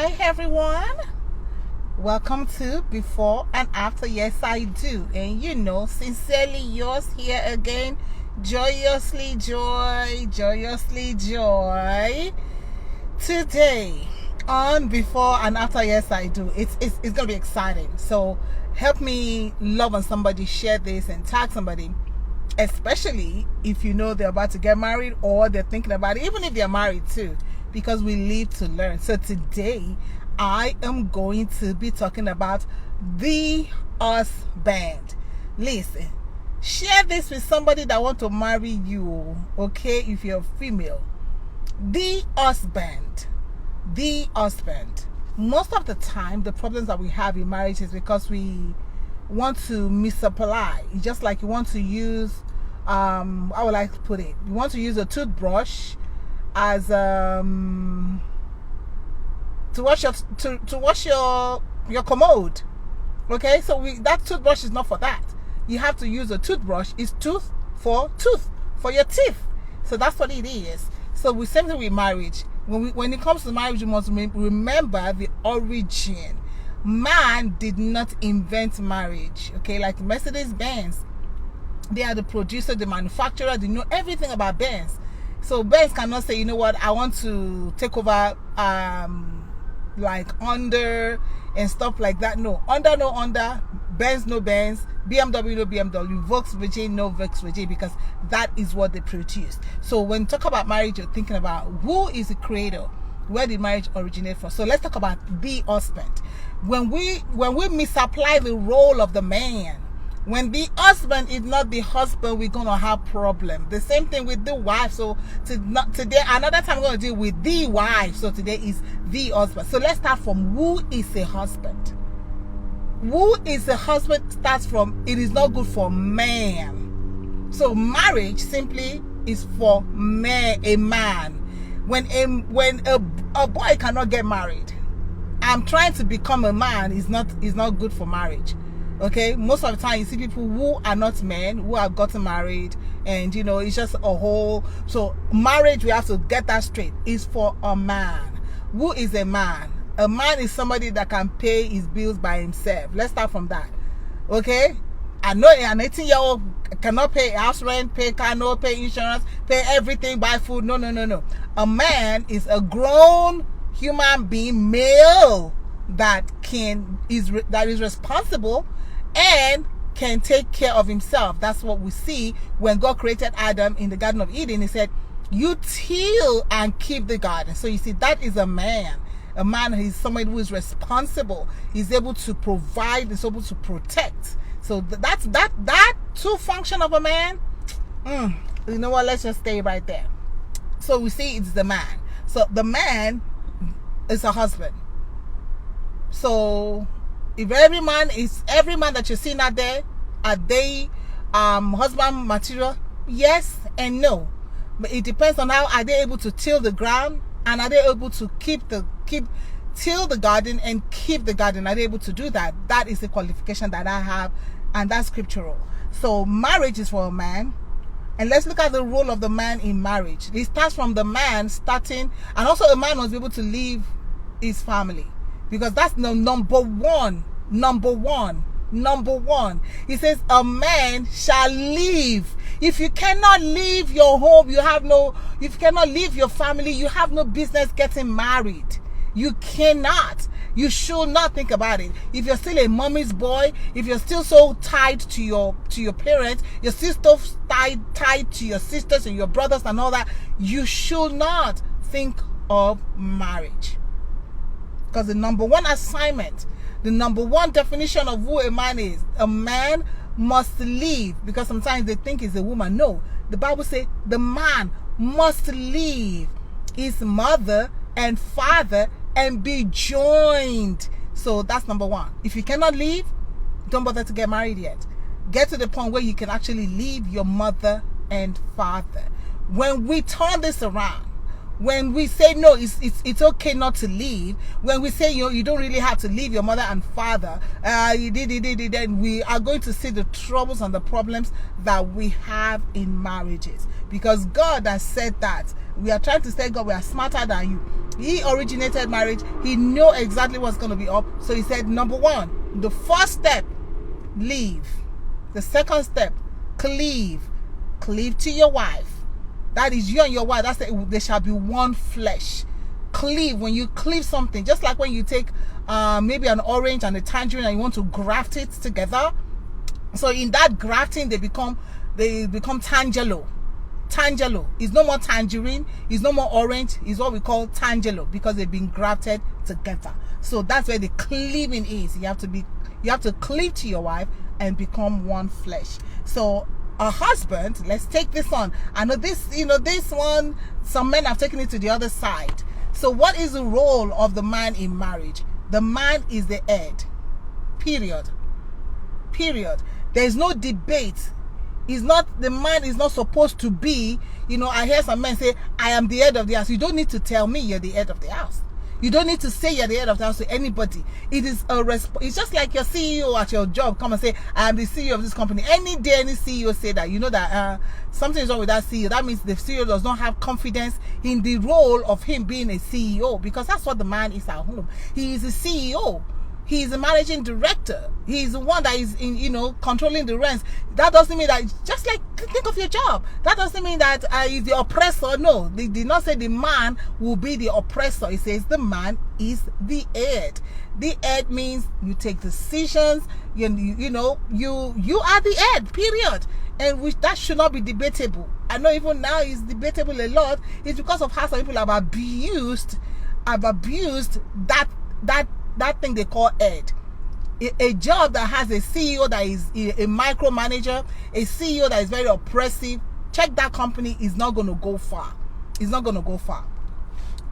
Hi everyone, welcome to Before and After. Yes, I do. And you know, sincerely yours here again, joyously joy. Today on Before and After. Yes, I do. It's gonna be exciting. So help me love on somebody, share this and tag somebody, especially if you know they're about to get married or they're thinking about it, even if they're married too, because we live to learn. So today I am going to be talking about the husband. Listen, share this with somebody that want to marry you, okay? If you're female, the husband. Most of the time, the problems that we have in marriage is because we want to misapply. It's just like you want to use how would I put it? You want to use a toothbrush as to wash your commode. Okay, so that toothbrush is not for that. You have to use a toothbrush. It's tooth for your teeth. So that's what it is. So we same thing with marriage. When it comes to marriage, you must remember the origin. Man did not invent marriage. Okay, like Mercedes-Benz, they are the producer, the manufacturer, they know everything about Benz. So Benz cannot say, you know what, I want to take over like under and stuff like that. No under, Benz no Benz, BMW no BMW, Volkswagen no Volkswagen, because that is what they produce. So when you talk about marriage, you're thinking about who is the creator, where did marriage originate from. So let's talk about the husband. When we misapply the role of the man, when the husband is not the husband, we're gonna have problem. The same thing with the wife. So today, another time, we're gonna deal with the wife. So today is the husband. So let's start from who is a husband. Who is a husband starts from it is not good for man. So marriage simply is for man, a man. When a boy cannot get married, I'm trying to become a man is not good for marriage. Okay, most of the time you see people who are not men who have gotten married, and you know it's just a whole. So marriage, we have to get that straight, is for a man. Who is a man? A man is somebody that can pay his bills by himself. Let's start from that. Okay, I know an 18-year-old cannot pay house rent, pay car note, pay insurance, pay everything, buy food. No. A man is a grown human being, male, that is responsible and can take care of himself. That's what we see when God created Adam in the Garden of Eden. He said, you till and keep the garden. So you see, that is a man. A man is somebody who is responsible. He's able to provide, he's able to protect. So that's that two function of a man. You know what, let's just stay right there. So we see it's the man. So the man is a husband. So if every man that you're seeing out there, are they husband material? Yes and no. But it depends on how are they able to till the ground, and are they able to till the garden and keep the garden. Are they able to do that? That is the qualification that I have, and that's scriptural. So marriage is for a man. And let's look at the role of the man in marriage. It starts from the man starting, and also a man must be able to leave his family, because that's the number one. He says a man shall leave. If you cannot leave your home, if you cannot leave your family, you have no business getting married. You cannot. You should not think about it. If you're still a mommy's boy, if you're still so tied to your parents, you're still so tied to your sisters and your brothers and all that, you should not think of marriage. Because the number one assignment, the number one definition of who a man is, a man must leave. Because sometimes they think it's a woman. No, the Bible says the man must leave his mother and father and be joined. So that's number one. If you cannot leave, don't bother to get married yet. Get to the point where you can actually leave your mother and father. When we turn this around, When we say no, it's okay not to leave. When we say you don't really have to leave your mother and father, then we are going to see the troubles and the problems that we have in marriages, because God has said that. We are trying to say, God, we are smarter than you. He originated marriage. He knew exactly what's going to be up. So he said, number one, the first step, leave. The second step, cleave. Cleave to your wife. That is you and your wife. There shall be one flesh. Cleave. When you cleave something, just like when you take maybe an orange and a tangerine and you want to graft it together. So in that grafting, they become tangelo. Tangelo is no more tangerine, is no more orange, is what we call tangelo, because they've been grafted together. So that's where the cleaving is. You have to cleave to your wife and become one flesh. So a husband, let's take this on. I know this one, some men have taken it to the other side. So what is the role of the man in marriage? The man is the head. Period. There's no debate. The man is not supposed to be, I hear some men say, I am the head of the house. You don't need to tell me you're the head of the house. You don't need to say you're the head of the house to anybody. It's just like your CEO at your job come and say, I am the CEO of this company. Any day any CEO say that, that something is wrong with that CEO. That means the CEO does not have confidence in the role of him being a CEO, because that's what the man is at home. He is a CEO. He is a managing director. He is the one that is controlling the rents. That doesn't mean that, just like, think of your job. That doesn't mean that he's the oppressor. No, they did not say the man will be the oppressor. It says the man is the head. The head means you take decisions. You are the head, period. And that should not be debatable. I know even now it's debatable a lot. It's because of how some people have abused that thing they call head. A job that has a CEO that is a micromanager, a CEO that is very oppressive, check that company is not going to go far. It's not going to go far.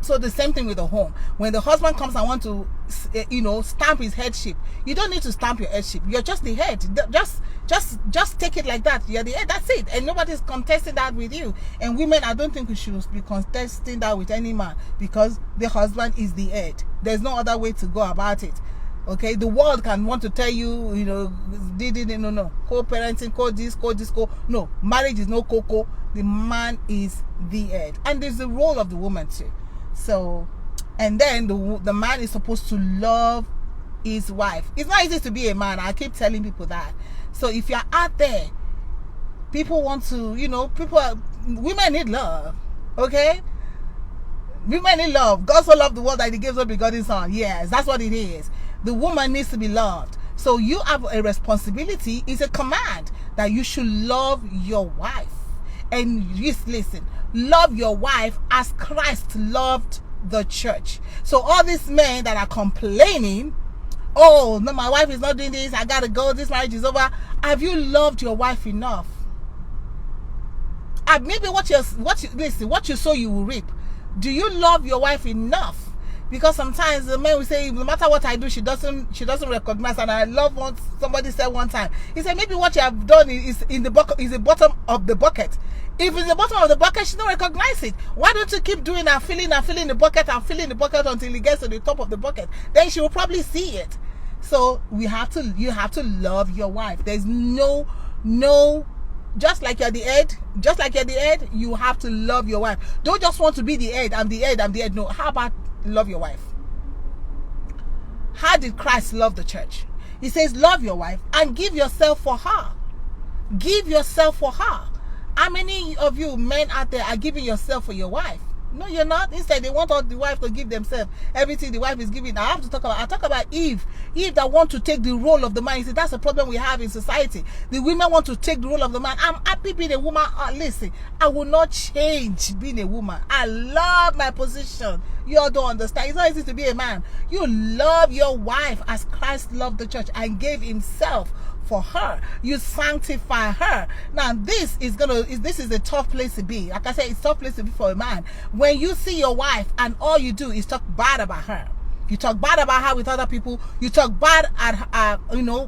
So the same thing with the home. When the husband comes and want to, stamp his headship, you don't need to stamp your headship. You're just the head. Just take it like that. You're the head. That's it. And nobody's contesting that with you. And women, I don't think we should be contesting that with any man, because the husband is the head. There's no other way to go about it. Okay, the world can want to tell you, no, co-parenting, co-this. No, marriage is no co-co. The man is the head, and there's the role of the woman too. So, and then the man is supposed to love his wife. It's not easy to be a man. I keep telling people that. So if you're out there, people want to, women need love. Okay, women need love. God so loved the world that He gives up His begotten Son. Yes, that's what it is. The woman needs to be loved. So you have a responsibility. It's a command that you should love your wife. And just listen, love your wife as Christ loved the church. So all these men that are complaining, oh no, my wife is not doing this, I gotta go, this marriage is over. Have you loved your wife enough? Maybe what you sow you will reap. Do you love your wife enough? Because sometimes the men will say, no matter what I do, she doesn't recognize. And I love what somebody said one time. He said, maybe what you have done is in the bucket, is the bottom of the bucket. If it's the bottom of the bucket, she don't recognize it. Why don't you keep doing and filling the bucket until it gets to the top of the bucket? Then she will probably see it. So you have to love your wife. There's no, just like you're the head, you have to love your wife. Don't just want to be the head. I'm the head. No, how about love your wife? How did Christ love the church? He says, love your wife and give yourself for her. Give yourself for her. How many of you men out there are giving yourself for your wife? No, you're not. Instead, they want all the wife to give themselves everything the wife is giving. I talk about Eve that want to take the role of the man. You see, that's a problem we have in society. The women want to take the role of the man. I'm happy being a woman. Listen, I will not change being a woman. I love my position. You all don't understand. It's not easy to be a man. You love your wife as Christ loved the church and gave Himself for her. You sanctify her. Now this is a tough place to be. Like I said, it's a tough place to be for a man. When you see your wife and all you do is talk bad about her. You talk bad about her with other people. You talk bad at her,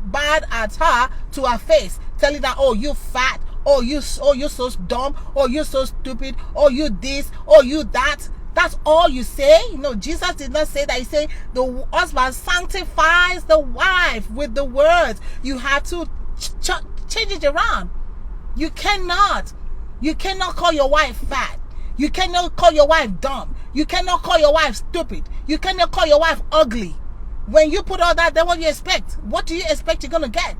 bad at her to her face, telling her, oh, you fat, oh, you're so dumb, oh, you're so stupid, oh, you this, oh, you that. That's all you say? No, Jesus did not say that. He said the husband sanctifies the wife with the words. You have to change it around. You cannot call your wife fat. You cannot call your wife dumb. You cannot call your wife stupid. You cannot call your wife ugly. When you put all that, then what do you expect? What do you expect you're gonna get?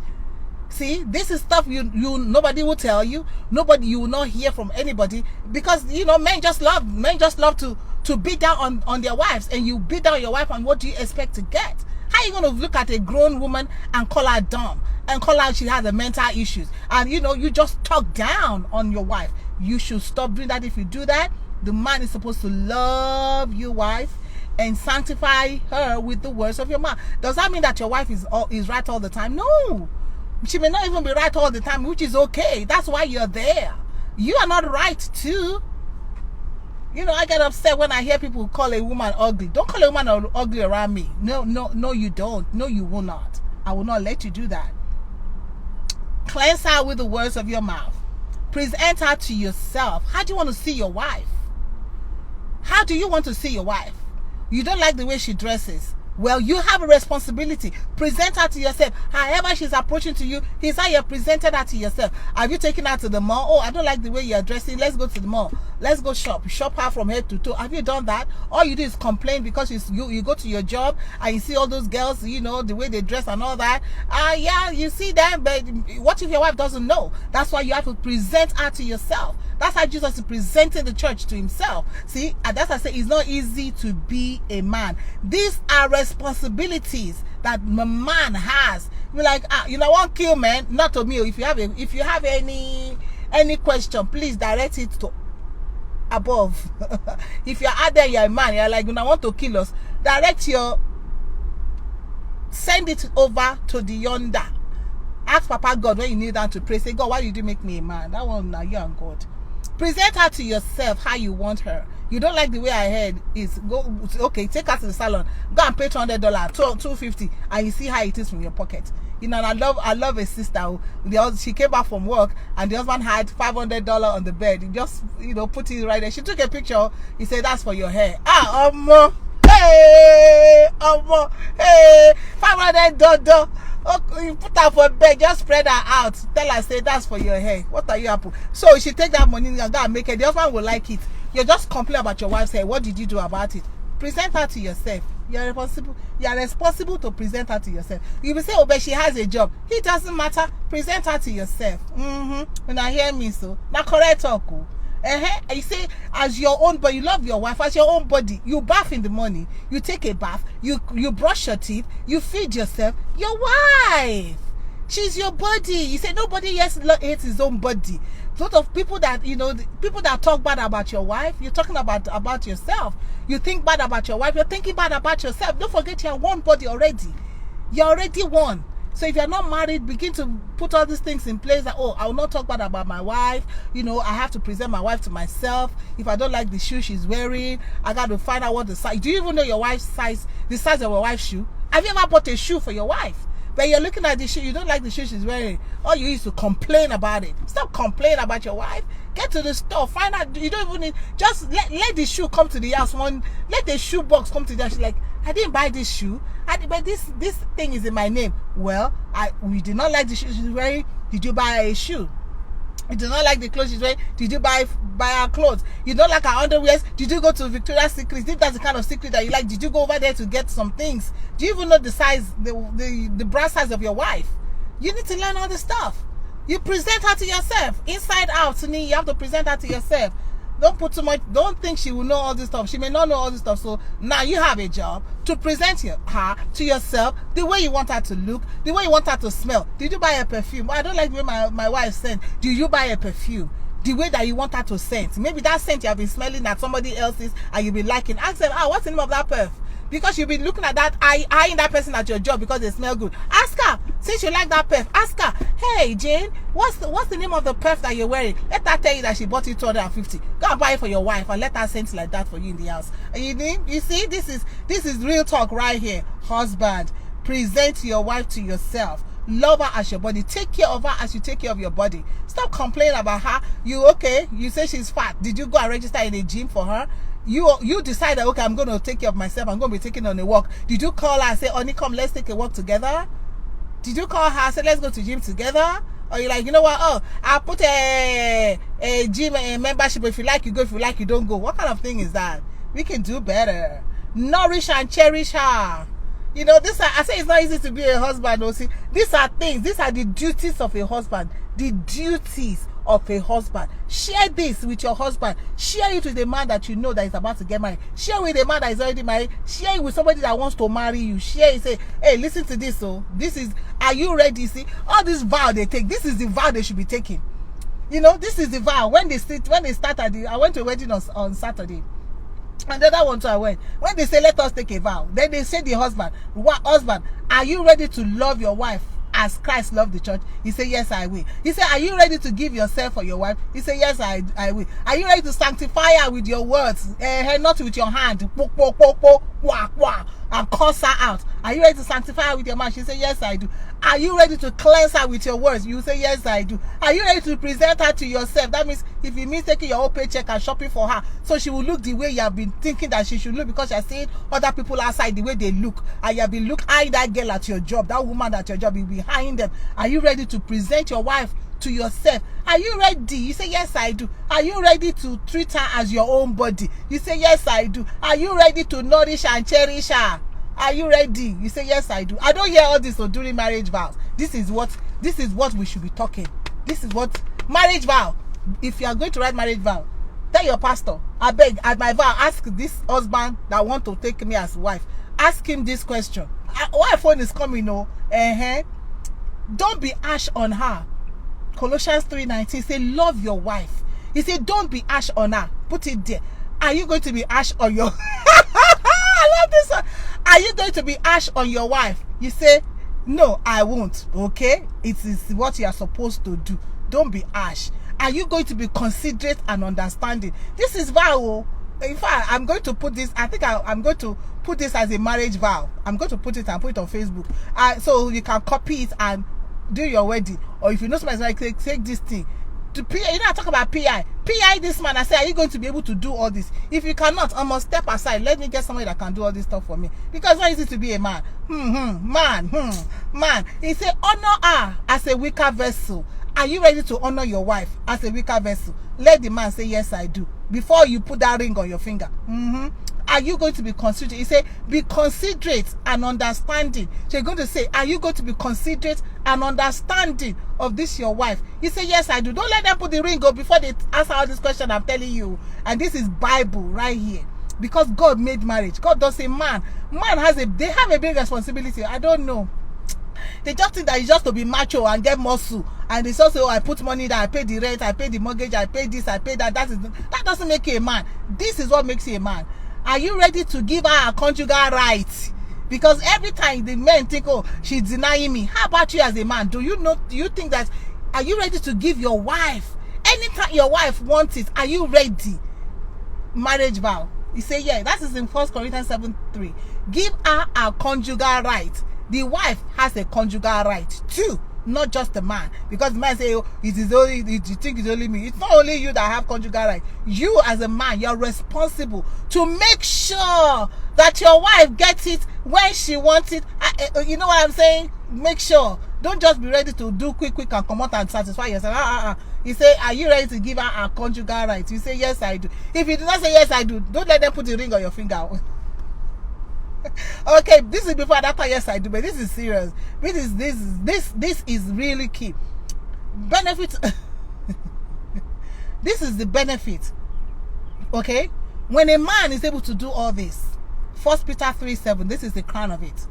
See, this is stuff you nobody will tell you. Nobody, you will not hear from anybody, because men just love to beat down on their wives, and you beat down your wife, and what do you expect to get? How are you going to look at a grown woman and call her dumb and call her she has a mental issues, and you just talk down on your wife? You should stop doing that. If you do that, the man is supposed to love your wife and sanctify her with the words of your mouth. Does that mean that your wife is right all the time? No. She may not even be right all the time, which is okay. That's why you're there. You are not right too. I get upset when I hear people call a woman ugly. Don't call a woman ugly around me. No, you don't. No, you will not. I will not let you do that. Cleanse her with the words of your mouth. Present her to yourself. How do you want to see your wife? How do you want to see your wife? You don't like the way she dresses. Well, you have a responsibility. Present her to yourself. However she's approaching to you, here's how you presented her to yourself. Have you taken her to the mall? Oh, I don't like the way you're dressing. Let's go to the mall. Let's go shop. Shop her from head to toe. Have you done that? All you do is complain because you go to your job and you see all those girls, the way they dress and all that. Yeah, you see them, but what if your wife doesn't know? That's why you have to present her to yourself. That's how Jesus is presenting the church to himself. See, and that's why I say it's not easy to be a man. These are responsibilities that a man has. You're like, won't kill man, not to me. If you have any question, please direct it to above. If you're out there, you're a man, you're like, want to kill us, send it over to the yonder. Ask Papa God when you kneel down to pray. Say, God, why did you make me a man? That one, now you and God. Present her to yourself how you want her. You don't like the way I heard is okay, take her to the salon, go and pay $200, $250, and you see how it is from your pocket. And I love a sister she came back from work and the husband had $500 on the bed. He just put it right there. She took a picture. He said, that's for your hair. Hey, $500. Oh, you put her for bed, just spread her out. Tell her, say, that's for your hair. What are you happy? So she take that money and go and make it. The husband will like it. You just complain about your wife's hair. What did you do about it? Present her to yourself. You are responsible to present her to yourself. You will say, oh, but she has a job. It doesn't matter. Present her to yourself. When I hear me, so now correct talk. You say, as your own body, you love your wife as your own body. You bath in the morning, you take a bath, you brush your teeth, you feed yourself. Your wife, she's your body. You say nobody else hates his own body. A lot of people that people that talk bad about your wife, you're talking about yourself. You think bad about your wife, you're thinking bad about yourself. Don't forget you have one body already. You're already one. So if you're not married, begin to put all these things in place that, I will not talk bad about my wife. I have to present my wife to myself. If I don't like the shoe she's wearing, I got to find out what the size. Do you even know your wife's size, the size of your wife's shoe? Have you ever bought a shoe for your wife? But you're looking at the shoe, you don't like the shoe she's wearing. All you used to complain about it. Stop complaining about your wife. Get to the store, find out. You don't even need, just let the shoe come to the house. Let the shoe box come to the house. She's like, I didn't buy this shoe. But this thing is in my name. Well, we did not like the shoe she's wearing. Did you buy a shoe? You do not like the clothes she's wearing. Did you buy her clothes? You don't like her underwears. Did you go to Victoria's Secret? If that's the kind of secret that you like, did you go over there to get some things? Do you even know the size, the bra size of your wife? You need to learn all this stuff. You present her to yourself, inside out. To me, you have to present her to yourself. Don't put too much. Don't think she will know all this stuff. She may not know all this stuff. So now you have a job to present her to yourself the way you want her to look, the way you want her to smell. Did you buy a perfume? I don't like the way my wife scent. Do you buy a perfume the way that you want her to scent? Maybe that scent you have been smelling at somebody else's and you've been liking. Ask them, what's the name of that perf? Because you've been looking at that, eyeing that person at your job because they smell good. Ask her, since you like that perf, ask her, hey Jane, what's the name of the perf that you're wearing? Let her tell you that she bought it $250. Go and buy it for your wife and let her scent like that for you in the house. You see, this is real talk right here. Husband, present your wife to yourself. Love her as your body. Take care of her as you take care of your body. Stop complaining about her. You say she's fat. Did you go and register in a gym for her? You decided, okay, I'm going to take care of myself. I'm going to be taking on a walk. Did you call her and say, honey, come, let's take a walk together? Did you call her and say, let's go to gym together? Or you're like, you know what? Oh, I'll put a gym membership. If you like, you go. If you like, you don't go. What kind of thing is that? We can do better. Nourish and cherish her. You know, I say it's not easy to be a husband. See, these are things. These are the duties of a husband. The duties of a husband. Share this with your husband. Share it with the man that you know that is about to get married. Share with the man that is already married. Share it with somebody that wants to marry you. Share it. Say, hey, listen to this. So this is, are you ready? See, all this vow they take. This is the vow they should be taking. You know, this is the vow. When they start I went to a wedding on Saturday. And the other one too, I went. When they say, let us take a vow, then they say the husband, what husband, are you ready to love your wife as Christ loved the church? He said, yes, I will. He said, are you ready to give yourself for your wife? He said, yes, I will. Are you ready to sanctify her with your words, not with your hand, and curse her out? Are you ready to sanctify her with your mouth? She said, yes, I do. Are you ready to cleanse her with your words? You say, yes, I do. Are you ready to present her to yourself? That means if it means taking your whole paycheck and shopping for her, so she will look the way you have been thinking that she should look, because you're seeing other people outside the way they look, and you have been eyeing that girl at your job, that woman at your job, you'll be eyeing them. Are you ready to present your wife to yourself? Are you ready? You say, yes, I do. Are you ready to treat her as your own body? You say, yes, I do. Are you ready to nourish and cherish her? Are you ready? You say, yes, I do. I don't hear all this during marriage vows. This is what we should be talking. This is what marriage vow. If you are going to write marriage vow, tell your pastor, I beg, at my vow, ask this husband that want to take me as wife, ask him this question. Why phone is coming? No, don't be harsh on her. Colossians 3:19 say, love your wife. He said, don't be harsh on her. Put it there. Are you going to be harsh on your I love this one. Are you going to be harsh on your wife? You say, no, I won't. Okay, it is what you are supposed to do. Don't be harsh. Are you going to be considerate and understanding? This is vow. In fact, I'm going to put this, I think I'm going to put this as a marriage vow. I'm going to put it and put it on Facebook, so you can copy it and do your wedding. Or if you know somebody's like, take this thing to PI. You know, I talk about PI this man. I say, are you going to be able to do all this? If you cannot, I must step aside. Let me get somebody that can do all this stuff for me, because it's not easy to be a man. Man. He said, honor her as a weaker vessel. Are you ready to honor your wife as a weaker vessel? Let the man say, yes, I do, before you put that ring on your finger. Are you going to be considerate? He said, be considerate and understanding. So you're going to say, are you going to be considerate and understanding of this your wife? He said, yes, I do. Don't let them put the ring up before they answer all this question I'm telling you. And this is Bible right here. Because God made marriage. God does say man has they have a big responsibility. I don't know. They just think that it's just to be macho and get muscle. And it's also, I put money there, I pay the rent, I pay the mortgage, I pay this, I pay that. That doesn't make you a man. This is what makes you a man. Are you ready to give her a conjugal right? Because every time the men think, oh, she's denying me. How about you as a man? Do you think that, are you ready to give your wife, anytime your wife wants it, are you ready? Marriage vow. You say, yeah, that is in 1 Corinthians 7:3. Give her a conjugal right. The wife has a conjugal right too, not just the man. Because the man say, oh, you think it's only me. It's not only you that have conjugal right. You as a man, you're responsible to make sure that your wife gets it when she wants it. You know what I'm saying? Make sure. Don't just be ready to do quick and come out and satisfy yourself. You say, are you ready to give her a conjugal right? You say, yes, I do. If you do not say, yes, I do, don't let them put the ring on your finger. Okay, this is before and after, yes, I do, but this is serious. This is really key. Benefit. This is the benefit. Okay, when a man is able to do all this, 1 Peter 3:7, this is the crown of it.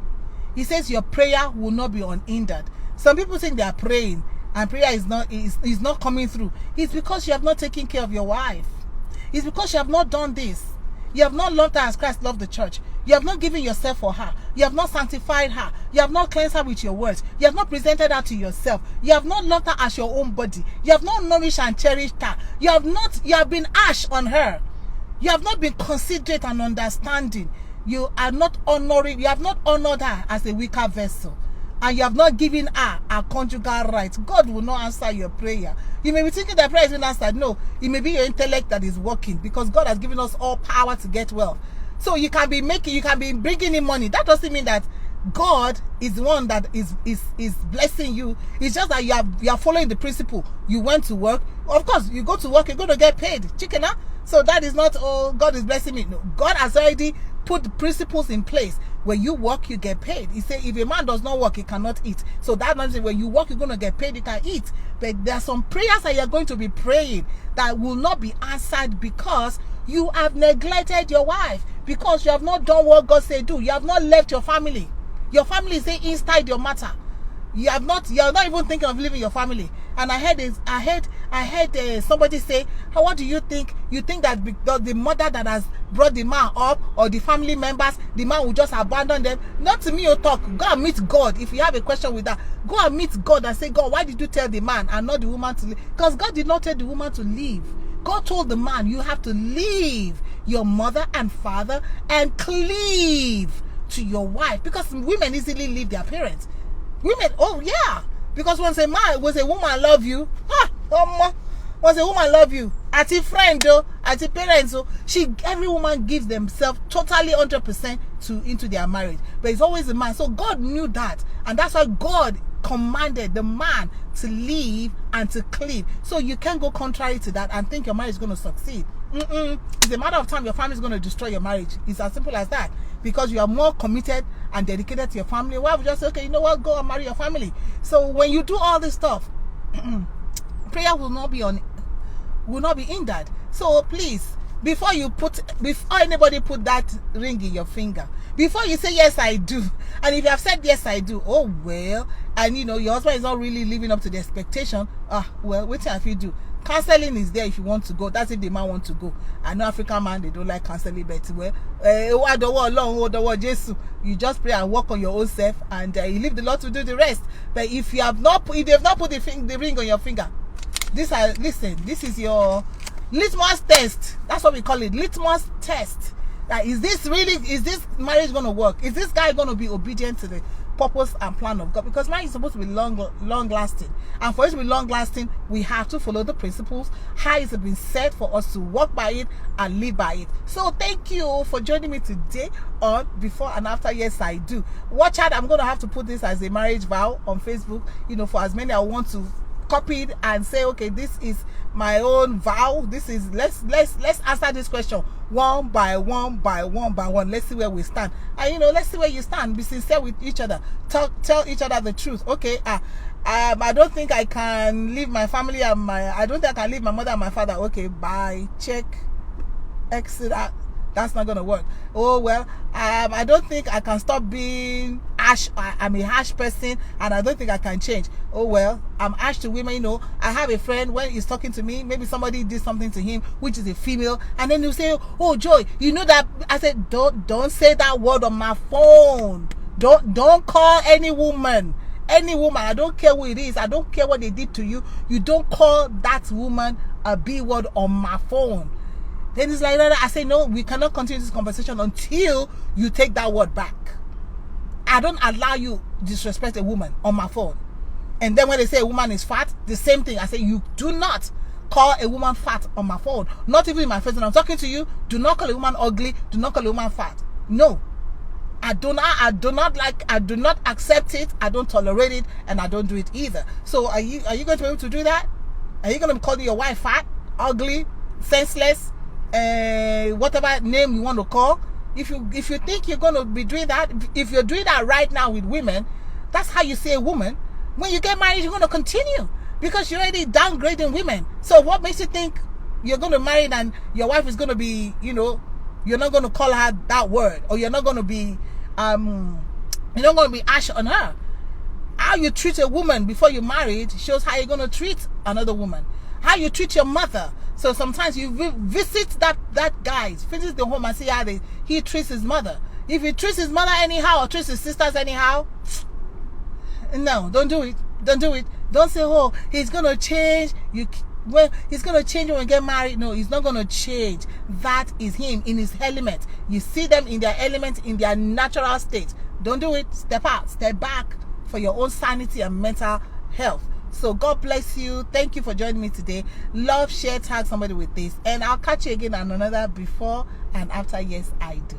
He says your prayer will not be unhindered. Some people think they are praying and prayer is not coming through. It's because you have not taken care of your wife. It's because you have not done this. You have not loved her as Christ loved the church. You have not given yourself for her. You have not sanctified her. You have not cleansed her with your words. You have not presented her to yourself. You have not loved her as your own body. You have not nourished and cherished her. You have been harsh on her. You have not been considerate and understanding. You have not honored her as a weaker vessel. and you have not given her a conjugal right, God will not answer your prayer. You may be thinking that prayer is being answered. No, it may be your intellect that is working, because God has given us all power to get wealth. So you can be bringing in money. That doesn't mean that God is the one that is blessing you. It's just that you are following the principle. You went to work. Of course, you go to work, you're going to get paid. Chicken, huh? So that is not, oh, God is blessing me. No, God has already put the principles in place. When you work, you get paid. He said, if a man does not work, he cannot eat. So that means when you work, you're going to get paid, you can eat. But there are some prayers that you're going to be praying that will not be answered because you have neglected your wife, because you have not done what God said do. You have not left your family. Your family is inside your matter. You are not even thinking of leaving your family. And I heard somebody say, what do you think? You think that because the mother that has brought the man up, or the family members, the man will just abandon them? Not to me, you talk. Go and meet God. If you have a question with that, go and meet God and say, God, why did you tell the man and not the woman to leave? Because God did not tell the woman to leave. God told the man, you have to leave your mother and father and cleave to your wife. Because women easily leave their parents. Women, oh yeah, because once a woman love you, once a woman love you, as a friend, as a parent, every woman gives themselves totally 100% into their marriage. But it's always the man. So God knew that, and that's why God commanded the man to leave and to cleave. So you can't go contrary to that and think your marriage is going to succeed. It's a matter of time your family is going to destroy your marriage. It's as simple as that. Because you are more committed and dedicated to your family. Why would you just say, okay, you know what, go and marry your family? So when you do all this stuff, prayer will not be hindered. So please, before anybody put that ring in your finger, before you say yes I do, and if you have said yes I do, oh well, and your husband is not really living up to the expectation, well, what have you do? Counseling is there if you want to go. That's if the man wants to go. I know African man, they don't like counseling, but you just pray and work on your own self, and you leave the Lord to do the rest. But if they've not put the ring on your finger, this is your litmus test. That's what we call it, litmus test. Like, is this marriage going to work? Is this guy going to be obedient to the purpose and plan of God? Because marriage is supposed to be long lasting, and for it to be long lasting, we have to follow the principles. How it's been set for us to walk by it and live by it. So thank you for joining me today on Before and After Yes I Do. Watch out, I'm going to have to put this as a marriage vow on Facebook, for as many I want to copy it and say, okay, this is my own vow. This is let's answer this question one by one. Let's see where we stand, and let's see where you stand. Be sincere with each other. Tell each other the truth. Okay, I don't think I can leave my family and I don't think I can leave my mother and my father. Okay, bye. Check. Exit out. That's not gonna work. Oh well, I don't think I can stop being harsh. I'm a harsh person, and I don't think I can change. Oh well, I'm harsh to women. I have a friend, when he's talking to me, maybe somebody did something to him, which is a female, and then he'll say, "Oh Joy, you know that?" I said, "Don't say that word on my phone. Don't call any woman. Any woman. I don't care who it is. I don't care what they did to you. You don't call that woman a B word on my phone." Then it's like that. I say, no, we cannot continue this conversation until you take that word back. I don't allow you disrespect a woman on my phone. And then when they say a woman is fat, the same thing. I say, you do not call a woman fat on my phone. Not even in my face when I'm talking to you. Do not call a woman ugly. Do not call a woman fat. No. I do not accept it. I don't tolerate it, and I don't do it either. So are you going to be able to do that? Are you going to call your wife fat, ugly, senseless, whatever name you want to call? If you think you're going to be doing that, if you're doing that right now with women, that's how you say a woman. When you get married, you're going to continue, because you're already downgrading women. So what makes you think you're going to marry and your wife is going to be, you're not going to call her that word, or you're not going to be harsh on her? How you treat a woman before you married shows how you're going to treat another woman. How you treat your mother. So sometimes you visit that guy, visit the home and see how he treats his mother. If he treats his mother anyhow or treats his sisters anyhow, no, don't do it. Don't do it. Don't say, oh, he's going to change. He's going to change when we get married. No, he's not going to change. That is him in his element. You see them in their element, in their natural state. Don't do it. Step out, step back for your own sanity and mental health. So God bless you. Thank you for joining me today. Love, share, tag somebody with this, and I'll catch you again on another before and after. Yes, I do.